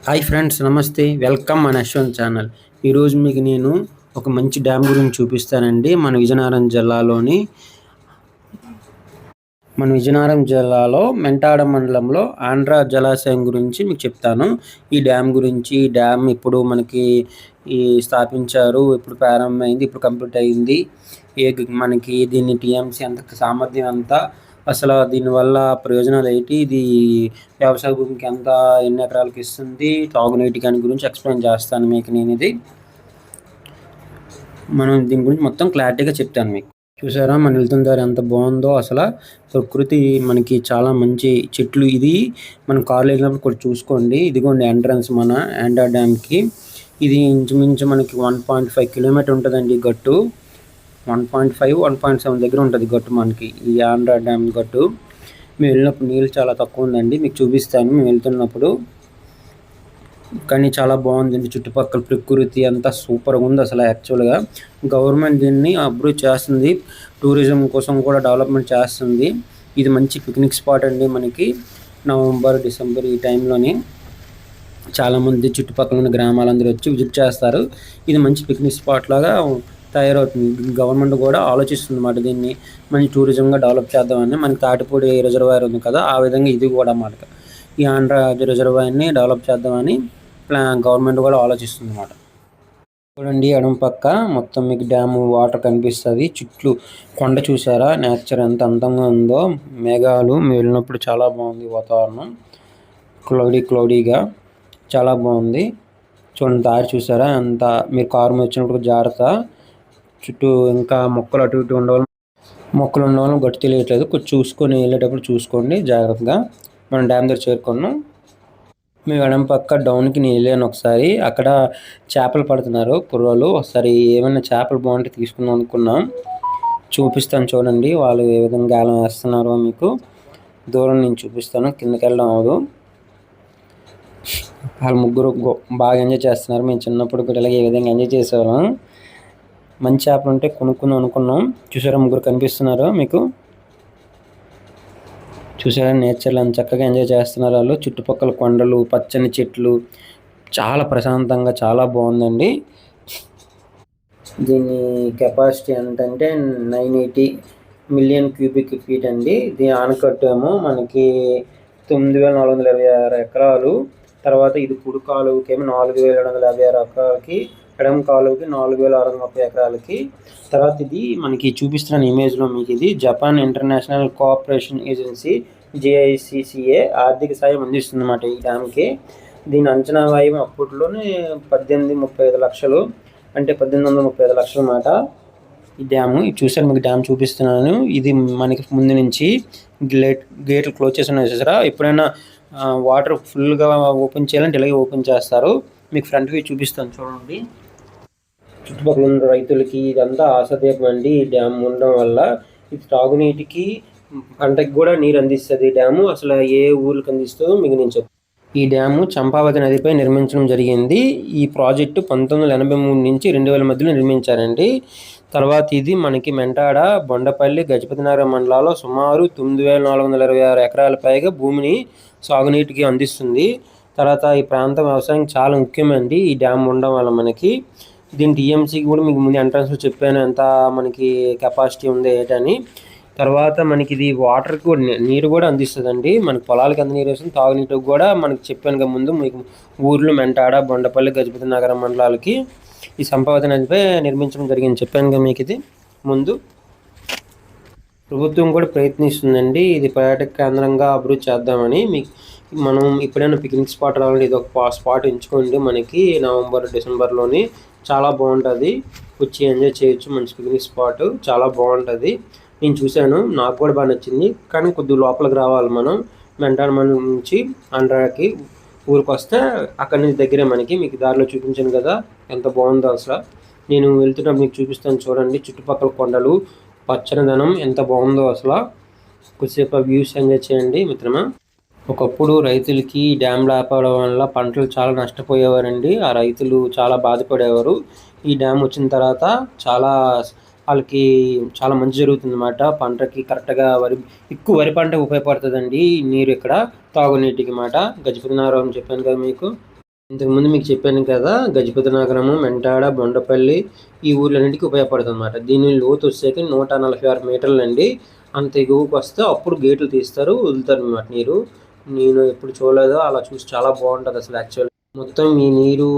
Hi friends, నమస్తే. Welcome మన Yashwant channel. ఈరోజు మీకు నేను ఒక మంచి డ్యామ్ గురించి చూపిస్తానండి. మన విజయనగరం జిల్లాలో మెంటాడ మండలంలో ఆంధ్ర జలాశయం గురించి మీకు చెప్తాను. ఈ డ్యామ్ గురించి, ఈ డ్యామ్ ఇప్పుడు మనకి స్థాపించారు, ఇప్పుడు ప్రారంభమైంది, ఇప్పుడు కంప్లీట్ అయింది, మనకి దీన్ని టీఎంసీ ఎంత సామర్థ్యం ఎంత, అసలు దీనివల్ల ప్రయోజనాలు ఏంటి, ఇది వ్యవసాయ భూమికి ఎన్ని ఎకరాలకు ఇస్తుంది, తాగునీటికి అని గురించి ఎక్స్ప్లెయిన్ చేస్తాను మీకు నేను. దీని గురించి మొత్తం క్లారిటీగా చెప్తాను మీకు. చూసారా మనం వెళ్తున్న దారి ఎంత బాగుందో. అసలు ప్రకృతి మనకి చాలా మంచి చెట్లు. ఇది మనం కార్లో వెళ్ళినప్పుడు కూడా చూసుకోండి. ఇదిగోండి ఎంట్రన్స్ మన ఆండ్రా డ్యామ్కి. ఇది ఇంచుమించు మనకి 1.5 కిలోమీటర్ ఉంటుందండి గట్టు. 1.5, 1.7 దగ్గర ఉంటుంది గట్టు మనకి, ఈ ఆండ్రా డ్యామ్ గట్టు. మేము వెళ్ళినప్పుడు నీళ్ళు చాలా తక్కువ ఉందండి, మీకు చూపిస్తాను మేము వెళ్తున్నప్పుడు. కానీ చాలా బాగుందండి, చుట్టుపక్కల ప్రకృతి అంతా సూపర్గా ఉంది. అసలు యాక్చువల్గా గవర్నమెంట్ దీన్ని అప్రూవ్ చేస్తుంది, టూరిజం కోసం కూడా డెవలప్మెంట్ చేస్తుంది. ఇది మంచి పిక్నిక్ స్పాట్ అండి. మనకి నవంబర్, డిసెంబర్ ఈ టైంలోని చాలామంది చుట్టుపక్కల ఉన్న గ్రామాలందరూ వచ్చి విజిట్ చేస్తారు. ఇది మంచి పిక్నిక్ స్పాట్ లాగా తయారవుతుంది. గవర్నమెంట్ కూడా ఆలోచిస్తుంది అన్నమాట, దీన్ని మంచి టూరిజంగా డెవలప్ చేద్దామని. మనకి తాటిపూడి రిజర్వాయర్ ఉంది కదా, ఆ విధంగా ఇది కూడా అన్నమాట. ఈ ఆంధ్ర రిజర్వాయర్ని డెవలప్ చేద్దామని గవర్నమెంట్ కూడా ఆలోచిస్తుంది అన్నమాట. చూడండి ఎడమ పక్క మొత్తం మీకు డ్యాము వాటర్ కనిపిస్తుంది. చుట్టూ కొండ చూసారా, నేచర్ ఎంత అందంగా ఉందో. మేఘాలు మేము వెళ్ళినప్పుడు చాలా బాగుంది వాతావరణం, క్లౌడీగా చాలా బాగుంది. చూడండి దారి చూసారా, అంత మీరు కారు మీద వచ్చినప్పుడు జాగ్రత్త. చుట్టూ ఇంకా మొక్కలు అటు ఇటు ఉండవాలి, మొక్కలు ఉండవల్ల గట్టి తెలియట్లేదు, కొంచెం చూసుకొని వెళ్ళేటప్పుడు చూసుకోండి జాగ్రత్తగా. మనం డ్యామ్ దగ్గర చేరుకున్నాం. మేము ఎడమ పక్క డౌన్కి నేను వెళ్ళాను ఒకసారి, అక్కడ చేపలు పడుతున్నారు కుర్రోళ్ళు. ఒకసారి ఏమైనా చేపలు బాగుంటే తీసుకుందాం అనుకున్నాం, చూపిస్తాను చూడండి వాళ్ళు ఏ విధంగా గాలం వేస్తున్నారో. మీకు దూరం నేను చూపిస్తాను, కిందకి వెళ్ళడం అవ్వదు. వాళ్ళు ముగ్గురు బాగా ఎంజాయ్ చేస్తున్నారు. మేము చిన్నప్పుడు కూడా ఇలాగే ఏ విధంగా ఎంజాయ్ చేసేవాళ్ళం. మంచి చేపలు ఉంటే కొనుక్కుందాం అనుకున్నాం. చూసారా ముగ్గురు కనిపిస్తున్నారు మీకు, చూసారా నేచర్లో ఎంత చక్కగా ఎంజాయ్ చేస్తున్నారు వాళ్ళు. చుట్టుపక్కల కొండలు, పచ్చని చెట్లు, చాలా ప్రశాంతంగా చాలా బాగుందండి. దీని కెపాసిటీ ఏంటంటే 980 మిలియన్ క్యూబిక్ ఫీట్ అండి. దీని ఆనకట్టు ఏమో మనకి 9426 ఎకరాలు. తర్వాత ఇది కుడి కాలువకి ఏమో 4756 ఎకరాలకి, ఎడమ కాలువకి 4630 ఎకరాలకి. తర్వాత ఇది మనకి చూపిస్తున్న ఇమేజ్లో మీకు ఇది Japan international cooperation agency JICCA ఆర్థిక సాయం అందిస్తుంది అన్నమాట ఈ డ్యామ్కి. దీని అంచనా వ్యయం అప్పట్లోనే 1835 లక్షలు, అంటే 1835 లక్షలు అన్నమాట ఈ డ్యాము. ఇది చూసారు మీకు డ్యామ్ చూపిస్తున్నాను. ఇది మనకి ముందు నుంచి గేట్లు క్లోజ్ చేసి ఉన్నాయి చూసారా. ఎప్పుడైనా వాటర్ ఫుల్గా ఓపెన్ చేయాలంటే ఇలాగే ఓపెన్ చేస్తారు. మీకు ఫ్రంట్ వ్యూ చూపిస్తాను చూడండి. చుట్టుపక్కల ఉన్న రైతులకి ఇదంతా ఆశాదీపం అండి. ఈ డ్యామ్ ఉండడం వల్ల ఇది తాగునీటికి, పంటకి కూడా నీరు అందిస్తుంది డ్యాము. అసలు ఏ ఊరికి అందిస్తుందో మీకు నేను చెప్తాను. ఈ డ్యాము చంపావతి నదిపై నిర్మించడం జరిగింది. ఈ ప్రాజెక్టు 1983 నుంచి 2000 మధ్యలో నిర్మించారండి. తర్వాత ఇది మనకి మెంటాడ, బొండపల్లి, గజపతినగరం మండలాల్లో సుమారు 9426 ఎకరాల పైగా భూమిని సాగునీటికి అందిస్తుంది. తర్వాత ఈ ప్రాంతం వ్యవసాయం చాలా ముఖ్యమండి ఈ డ్యామ్ ఉండడం వల్ల మనకి. దీని టీఎంసీకి కూడా మీకు ముందు ఎంట్రన్స్లో చెప్పాను ఎంత మనకి కెపాసిటీ ఉంది ఏంటని. తర్వాత మనకి ఇది వాటర్కి కూడా నీరు కూడా అందిస్తుందండి. మనకి పొలాలకి ఎంత నీరు వస్తుంది, తాగునీటికి కూడా మనకి చెప్పాను ముందు మీకు. ఊర్లు మెంటాడ, బొండపల్లి, గజపతి నగరం మండలాలకి ఈ సంపావతి నదిపై నిర్మించడం జరిగింది చెప్పాను మీకు ఇది ముందు. ప్రభుత్వం కూడా ప్రయత్నిస్తుందండి ఇది పర్యాటక కేంద్రంగా అభివృద్ధి చేద్దామని. మనం ఎప్పుడైనా పిక్నిక్ స్పాట్ రావాలంటే ఇది ఒక స్పాట్ ఎంచుకోండి. మనకి నవంబర్, డిసెంబర్లోని చాలా బాగుంటుంది, వచ్చి ఎంజాయ్ చేయొచ్చు. మంచి పిక్నిక్ స్పాట్ చాలా బాగుంటుంది. నేను చూశాను, నాకు కూడా బాగా నచ్చింది. కానీ కొద్దిగా లోపలికి రావాలి మనం. మెంటాడ నుంచి ఆంధ్రాకి ఊరికి వస్తే అక్కడి నుంచి దగ్గరే మనకి. మీకు దారిలో చూపించాను కదా ఎంత బాగుందో అసలు. నేను వెళ్తున్నప్పుడు మీకు చూపిస్తాను చూడండి. చుట్టుపక్కల కొండలు, పచ్చనిదనం ఎంత బాగుందో అసలు. కొద్దిసేపు వ్యూస్ ఎంజాయ్ చేయండి మిత్రమా. ఒకప్పుడు రైతులకి డ్యామ్ లేకపోవడం వల్ల పంటలు చాలా నష్టపోయేవారండి. ఆ రైతులు చాలా బాధపడేవారు. ఈ డ్యామ్ వచ్చిన తర్వాత వాళ్ళకి చాలా మంచి జరుగుతుంది అన్నమాట. పంటకి కరెక్ట్గా ఎక్కువ వరి పంట ఉపయోగపడుతుందండి నీరు ఇక్కడ తాగునీటికి మాట. గజపతి నగరం చెప్పాను కదా మీకు. ఇంతకుముందు మీకు చెప్పాను కదా, గజపతి నగరము, మెంటాడ, బొండపల్లి ఈ ఊర్లన్నిటికీ ఉపయోగపడుతుందన్నమాట. దీని లోతు వచ్చేసరికి 146 మీటర్లండి. అంత ఎగువకు వస్తే అప్పుడు గేట్లు తీస్తారు, వదులుతారనమాట నీరు. నేను ఎప్పుడు చూడలేదో, అలా చూసి చాలా బాగుంటుంది అసలు యాక్చువల్. మొత్తం ఈ నీరు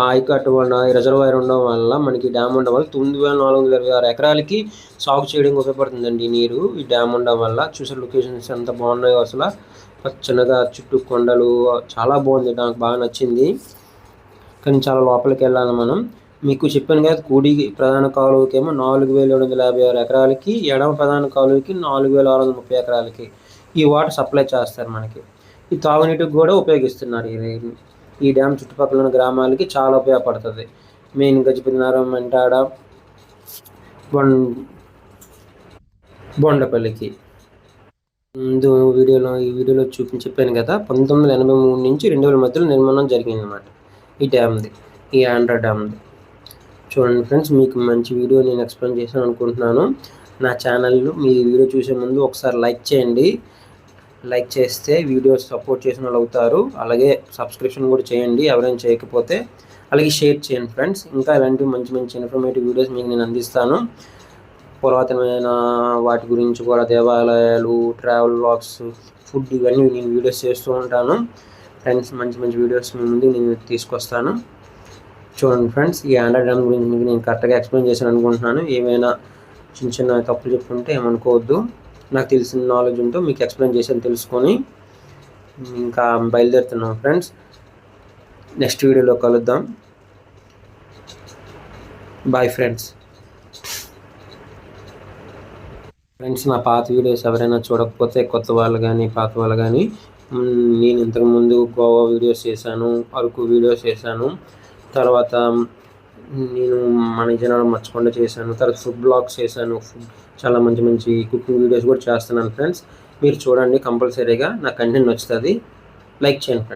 ఆయకట్టు వల్ల రిజర్వాయర్ ఉండడం వల్ల మనకి డ్యామ్ ఉండడం వల్ల 9426 ఎకరాలకి సాగు చేయడానికి ఉపయోగపడుతుందండి ఈ నీరు. ఈ డ్యామ్ ఉండడం వల్ల చూసే లొకేషన్స్ ఎంత బాగున్నాయో అసలు. పచ్చనగా చుట్టూ కొండలు చాలా బాగుంది, నాకు బాగా నచ్చింది. కానీ చాలా లోపలికి వెళ్ళాలి మనం. మీకు చెప్పాను కదా, కుడి ప్రధాన కాలువకేమో 4756 ఎకరాలకి, ఎడమ ప్రధాన కాలువకి 4630 ఎకరాలకి ఈ వాటర్ సప్లై చేస్తారు మనకి. ఈ తాగునీటికి కూడా ఉపయోగిస్తున్నారు. ఈ డ్యామ్ చుట్టుపక్కల ఉన్న గ్రామాలకి చాలా ఉపయోగపడుతుంది. మెయిన్ గజపతి నగరం, మెంటాడ, బొండపల్లికి. ముందు ఈ వీడియోలో చెప్పాను కదా, 1983 నుంచి 2000 మధ్యలో నిర్మాణం జరిగిందన్నమాట ఈ డ్యామ్ది, ఈ ఆంధ్ర డ్యామ్ది. చూడండి ఫ్రెండ్స్, మీకు మంచి వీడియో నేను ఎక్స్ప్లెయిన్ చేశాను అనుకుంటున్నాను. నా ఛానల్ మీ వీడియో చూసే ముందు ఒకసారి లైక్ చేయండి. లైక్ చేస్తే వీడియో సపోర్ట్ చేసిన వాళ్ళు అవుతారు. అలాగే సబ్స్క్రిప్షన్ కూడా చేయండి ఎవరైనా చేయకపోతే. అలాగే షేర్ చేయండి ఫ్రెండ్స్. ఇంకా ఇలాంటి మంచి మంచి ఇన్ఫర్మేటివ్ వీడియోస్ మీకు నేను అందిస్తాను. పురాతనమైన వాటి గురించి కూడా, దేవాలయాలు, ట్రావెల్ వ్లాగ్స్, ఫుడ్, ఇవన్నీ నేను వీడియోస్ చేస్తూ ఉంటాను ఫ్రెండ్స్. మంచి మంచి వీడియోస్ మీ ముందు నేను తీసుకొస్తాను. చూడండి ఫ్రెండ్స్, ఈ ఆంధ్ర డ్యామ్ గురించి మీకు నేను కరెక్ట్గా ఎక్స్ప్లెయిన్ చేశాను అనుకుంటున్నాను. ఏమైనా చిన్న చిన్న తప్పులు చెప్పుకుంటే ఏమనుకోవద్దు. నాకు తెలిసిన నాలెడ్జ్ ఉంటూ మీకు ఎక్స్ప్లెయిన్ చేశాను తెలుసుకొని. ఇంకా బయలుదేరుతున్నాం ఫ్రెండ్స్, నెక్స్ట్ వీడియోలో కలుద్దాం. Bye friends. నా పాత వీడియోస్ ఎవరైనా చూడకపోతే, కొత్త వాళ్ళు కానీ పాత వాళ్ళు కానీ, నేను ఇంతకుముందు గోవా వీడియోస్ చేశాను, అరకు వీడియోస్ చేశాను, తర్వాత నేను మన విజయనగరం మర్చిపోండా చేశాను, తర్వాత ఫుడ్ బ్లాగ్స్ చేశాను. చాలా మంచి మంచి కుకింగ్ వీడియోస్ కూడా చేస్తున్నాను ఫ్రెండ్స్. మీరు చూడండి కంపల్సరీగా. నా కంటెంట్ నచ్చుతుంది. లైక్ చేయండి ఫ్రెండ్స్.